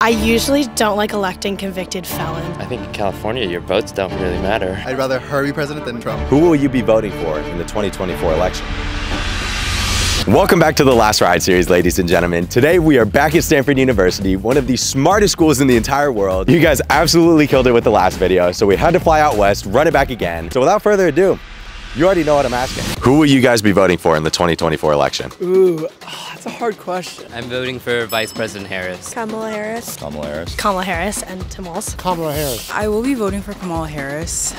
I usually don't like electing convicted felons. I think in California, your votes don't really matter. I'd rather her be president than Trump. Who will you be voting for in the 2024 election? Welcome back to the Last Ride series, ladies and gentlemen. Today we are back at Stanford University, one of the smartest schools in the entire world. You guys absolutely killed it with the last video, so we had to fly out west, run it back again. So without further ado, you already know what I'm asking. Who will you guys be voting for in the 2024 election? Ooh, that's a hard question. I'm voting for Vice President Harris. Kamala Harris. Kamala Harris. Kamala Harris and Tim Walz. Kamala Harris. I will be voting for Kamala Harris.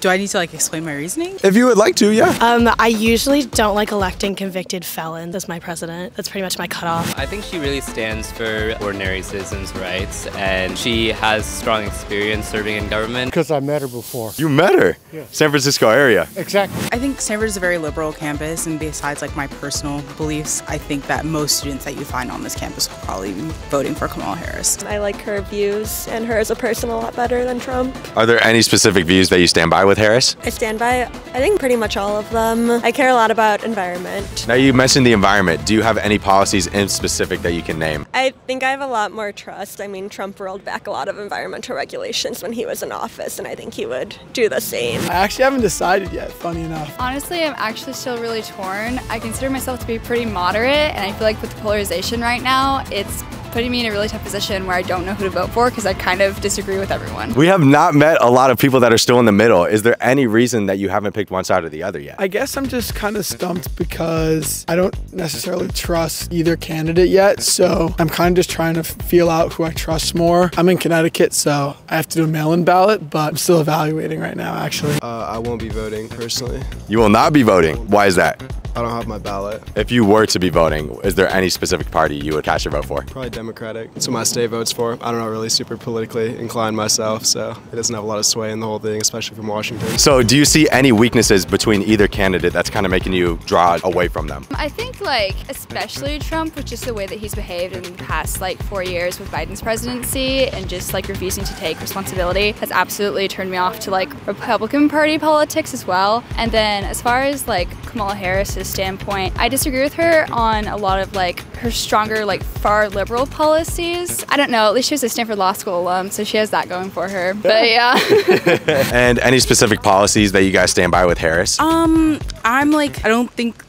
Do I need to explain my reasoning? If you would like to, yeah. I usually don't like electing convicted felons as my president. That's pretty much my cutoff. I think she really stands for ordinary citizens' rights, and she has strong experience serving in government. Because I met her before. You met her? Yeah. San Francisco area. Exactly. I think Stanford is a very liberal campus, and besides my personal beliefs, I think that most students that you find on this campus will probably be voting for Kamala Harris. I like her views and her as a person a lot better than Trump. Are there any specific views that you stand by with Harris? I stand by, I think, pretty much all of them. I care a lot about environment. Now you mentioned the environment. Do you have any policies in specific that you can name? I think I have a lot more trust. I mean, Trump rolled back a lot of environmental regulations when he was in office, and I think he would do the same. I actually haven't decided yet, funny enough. Honestly, I'm actually still really torn. I consider myself to be pretty moderate, and I feel like with the polarization right now, it's putting me in a really tough position where I don't know who to vote for because I kind of disagree with everyone. We have not met a lot of people that are still in the middle. Is there any reason that you haven't picked one side or the other yet? I guess I'm just kind of stumped because I don't necessarily trust either candidate yet, so I'm kind of just trying to feel out who I trust more. I'm in Connecticut, so I have to do a mail-in ballot, but I'm still evaluating right now, actually. I won't be voting, personally. You will not be voting. Why is that? I don't have my ballot. If you were to be voting, is there any specific party you would cast your vote for? Probably Democratic. That's what my state votes for. I don't know, really super politically inclined myself, so it doesn't have a lot of sway in the whole thing, especially from Washington. So do you see any weaknesses between either candidate that's kind of making you draw away from them? I think especially Trump, with just the way that he's behaved in the past 4 years with Biden's presidency and just refusing to take responsibility has absolutely turned me off to Republican Party politics as well. And then as far as Kamala Harris's standpoint, I disagree with her on a lot of her stronger far liberal policies. I don't know, at least she was a Stanford Law School alum, so she has that going for her. But yeah. And any specific policies that you guys stand by with Harris? I don't think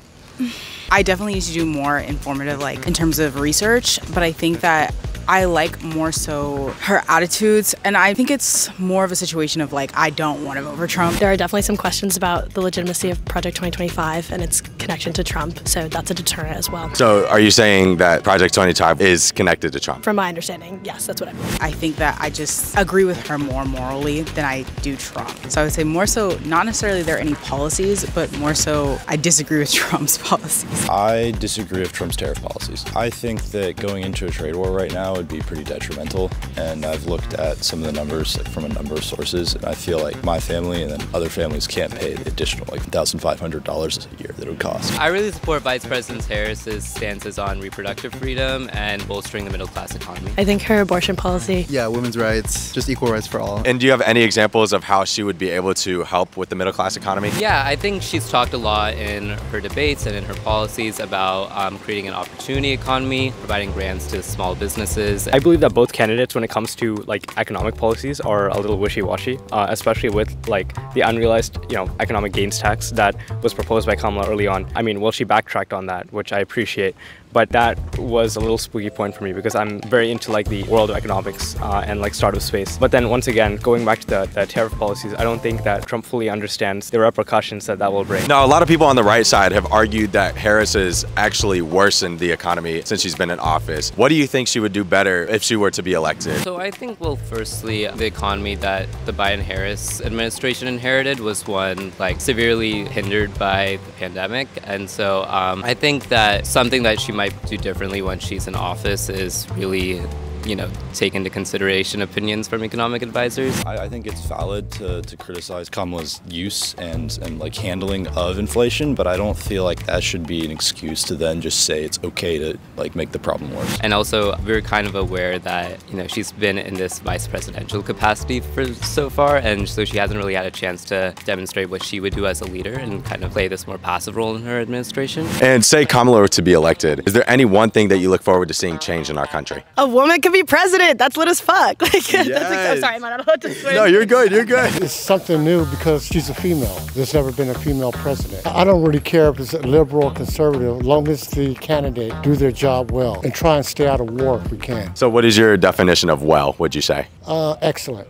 I definitely need to do more informative in terms of research, but I think that I like more so her attitudes, and I think it's more of a situation of I don't want to vote for Trump. There are definitely some questions about the legitimacy of Project 2025 and its connection to Trump, so that's a deterrent as well. So are you saying that Project 2025 is connected to Trump? From my understanding, yes, that's what I mean. I think that I just agree with her more morally than I do Trump. So I would say more so, not necessarily there are any policies, but more so I disagree with Trump's policies. I disagree with Trump's tariff policies. I think that going into a trade war right now would be pretty detrimental, and I've looked at some of the numbers from a number of sources, and I feel like my family and then other families can't pay the additional $1,500 a year that it would cost. I really support Vice President Harris's stances on reproductive freedom and bolstering the middle-class economy. I think her abortion policy. Yeah, women's rights, just equal rights for all. And do you have any examples of how she would be able to help with the middle-class economy? Yeah, I think she's talked a lot in her debates and in her policies about creating an opportunity economy, providing grants to small businesses. I believe that both candidates, when it comes to economic policies, are a little wishy-washy, especially with the unrealized economic gains tax that was proposed by Kamala early on. I mean, well, she backtracked on that, which I appreciate, but that was a little spooky point for me because I'm very into the world of economics and startup space. But then once again, going back to the tariff policies, I don't think that Trump fully understands the repercussions that will bring. Now, a lot of people on the right side have argued that Harris has actually worsened the economy since she's been in office. What do you think she would do better if she were to be elected? So I think, well, firstly, the economy that the Biden-Harris administration inherited was one severely hindered by the pandemic. And so I think that something that she might do differently when she's in office is really take into consideration opinions from economic advisors. I think it's valid to criticize Kamala's use and handling of inflation, but I don't feel like that should be an excuse to then just say it's okay to make the problem worse. And also, we're kind of aware that she's been in this vice presidential capacity for so far, and so she hasn't really had a chance to demonstrate what she would do as a leader and kind of play this more passive role in her administration. And say Kamala were to be elected, is there any one thing that you look forward to seeing change in our country? A woman can be president. That's lit as fuck. Like, Yes. I'm sorry, I'm not allowed to swear. No, you're good. You're good. It's something new because she's a female. There's never been a female president. I don't really care if it's a liberal or conservative, as long as the candidate do their job well and try and stay out of war if we can. So what is your definition of well, would you say? Excellent.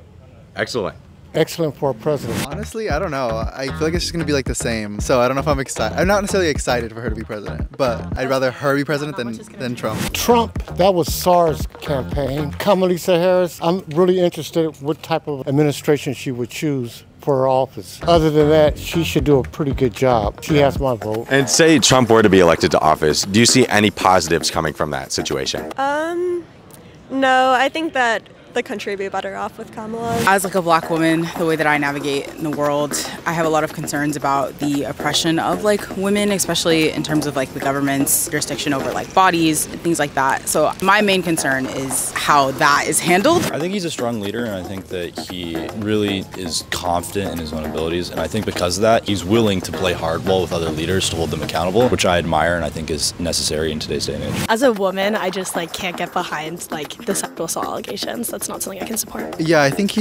Excellent. Excellent for a president. Honestly, I don't know. I feel like it's just gonna be like the same. So I don't know if I'm excited. I'm not necessarily excited for her to be president, but I'd rather her be president than Trump. Trump, that was SARS campaign. Kamala Harris, I'm really interested in what type of administration she would choose for her office. Other than that, she should do a pretty good job. She has my vote. And say Trump were to be elected to office, do you see any positives coming from that situation? No, I think that the country would be better off with Kamala. As like a black woman, the way that I navigate in the world, I have a lot of concerns about the oppression of like women, especially in terms of like the government's jurisdiction over like bodies and things like that. So my main concern is how that is handled. I think he's a strong leader, and I think that he really is confident in his own abilities. And I think because of that, he's willing to play hardball with other leaders to hold them accountable, which I admire and I think is necessary in today's day and age. As a woman, I just like can't get behind like the sexual assault allegations. That's not something I can support. Yeah, I think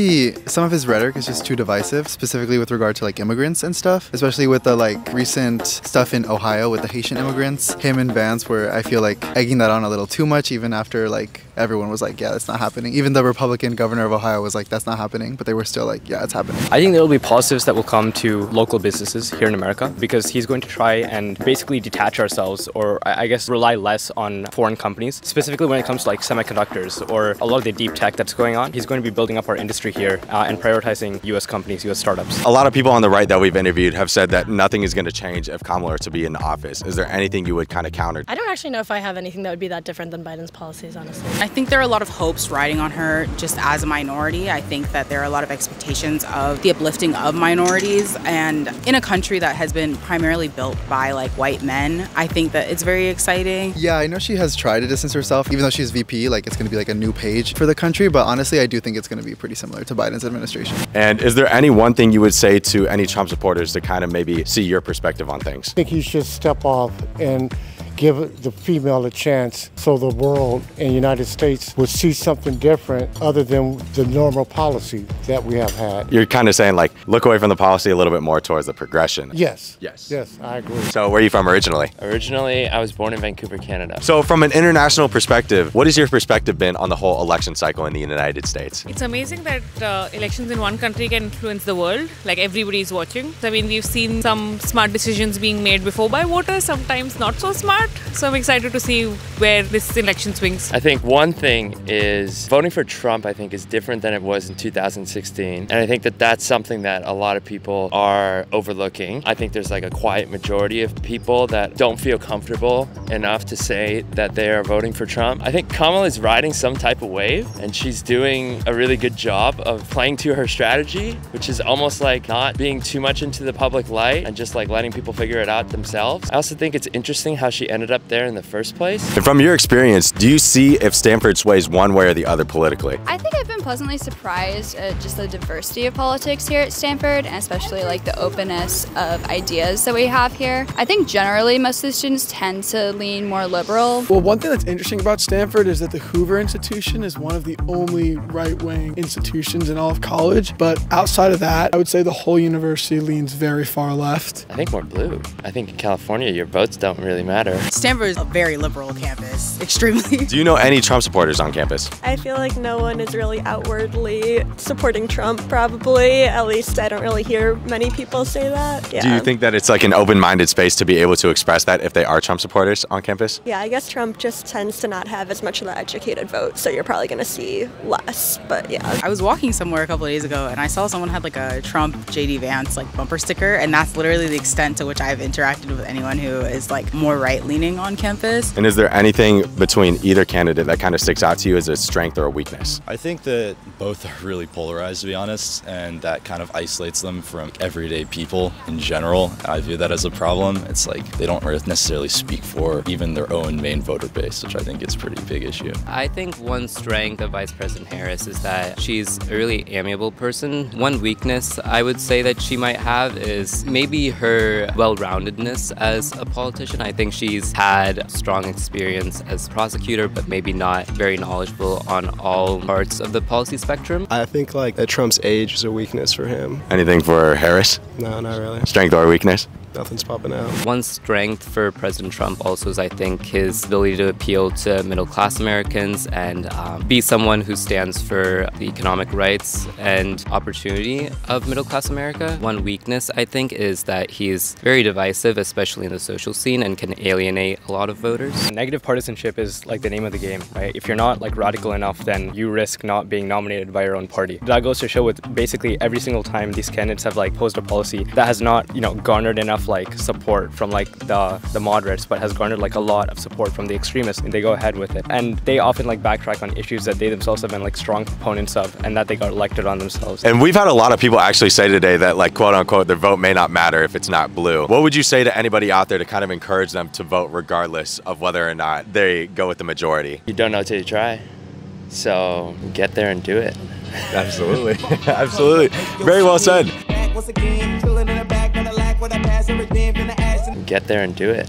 some of his rhetoric is just too divisive, specifically with regard to like immigrants and stuff, especially with the like recent stuff in Ohio with the Haitian immigrants. Him and Vance were, I feel like, egging that on a little too much, even after like everyone was like, yeah, that's not happening. Even the Republican governor of Ohio was like, that's not happening, but they were still like, yeah, it's happening. I think there will be positives that will come to local businesses here in America because he's going to try and basically detach ourselves, or I guess rely less on foreign companies, specifically when it comes to like semiconductors or a lot of the deep tech that's going on. He's going to be building up our industry here and prioritizing U.S. companies, U.S. startups. A lot of people on the right that we've interviewed have said that nothing is going to change if Kamala were to be in office. Is there anything you would kind of counter? I don't actually know if I have anything that would be that different than Biden's policies, honestly. I think there are a lot of hopes riding on her just as a minority. I think that there are a lot of expectations of the uplifting of minorities, and in a country that has been primarily built by like white men, I think that it's very exciting. Yeah, I know she has tried to distance herself, even though she's VP, like it's going to be like a new page for the country, but honestly, I do think it's going to be pretty similar to Biden's administration. And is there any one thing you would say to any Trump supporters to kind of maybe see your perspective on things? I think he should step off and give the female a chance so the world and the United States would see something different other than the normal policy that we have had. You're kind of saying like, look away from the policy a little bit more towards the progression. Yes. Yes. Yes, I agree. So where are you from originally? Originally, I was born in Vancouver, Canada. So from an international perspective, what has your perspective been on the whole election cycle in the United States? It's amazing that elections in one country can influence the world, like everybody's watching. I mean, we've seen some smart decisions being made before by voters, sometimes not so smart. So I'm excited to see where this election swings. I think one thing is voting for Trump, I think, is different than it was in 2016. And I think that that's something that a lot of people are overlooking. I think there's like a quiet majority of people that don't feel comfortable enough to say that they are voting for Trump. I think Kamala is riding some type of wave, and she's doing a really good job of playing to her strategy, which is almost like not being too much into the public light and just like letting people figure it out themselves. I also think it's interesting how she ended up there in the first place. And from your experience, do you see if Stanford sways one way or the other politically? I think I've been pleasantly surprised at just the diversity of politics here at Stanford, and especially like the openness of ideas that we have here. I think generally most of the students tend to lean more liberal. Well, one thing that's interesting about Stanford is that the Hoover Institution is one of the only right-wing institutions in all of college, but outside of that, I would say the whole university leans very far left. I think more blue. I think in California, your votes don't really matter. Stanford is a very liberal campus, extremely. Do you know any Trump supporters on campus? I feel like no one is really outwardly supporting Trump, probably. At least I don't really hear many people say that. Yeah. Do you think that it's like an open-minded space to be able to express that if they are Trump supporters on campus? Yeah, I guess Trump just tends to not have as much of the educated vote, so you're probably going to see less, but yeah. I was walking somewhere a couple of days ago and I saw someone had like a Trump JD Vance like bumper sticker, and that's literally the extent to which I've interacted with anyone who is like more right-leaning on campus. And is there anything between either candidate that kind of sticks out to you as a strength or a weakness? I think that that both are really polarized, to be honest, and that kind of isolates them from everyday people in general. I view that as a problem. It's like they don't necessarily speak for even their own main voter base, which I think is a pretty big issue. I think one strength of Vice President Harris is that she's a really amiable person. One weakness I would say that she might have is maybe her well-roundedness as a politician. I think she's had strong experience as a prosecutor, but maybe not very knowledgeable on all parts of the policy spectrum. I think like that Trump's age is a weakness for him. Anything for Harris? No, not really. Strength or weakness? Nothing's popping out. One strength for President Trump also is, I think, his ability to appeal to middle-class Americans and be someone who stands for the economic rights and opportunity of middle-class America. One weakness, I think, is that he's very divisive, especially in the social scene, and can alienate a lot of voters. Negative partisanship is like the name of the game, right? If you're not like radical enough, then you risk not being nominated by your own party. That goes to show with basically every single time these candidates have like posed a policy that has not, garnered enough like support from like the moderates, but has garnered like a lot of support from the extremists, and they go ahead with it. And they often like backtrack on issues that they themselves have been like strong proponents of and that they got elected on themselves. And we've had a lot of people actually say today that like quote unquote their vote may not matter if it's not blue. What would you say to anybody out there to kind of encourage them to vote regardless of whether or not they go with the majority? You don't know till you try. So get there and do it. Absolutely. Absolutely. Very well said. Get there and do it.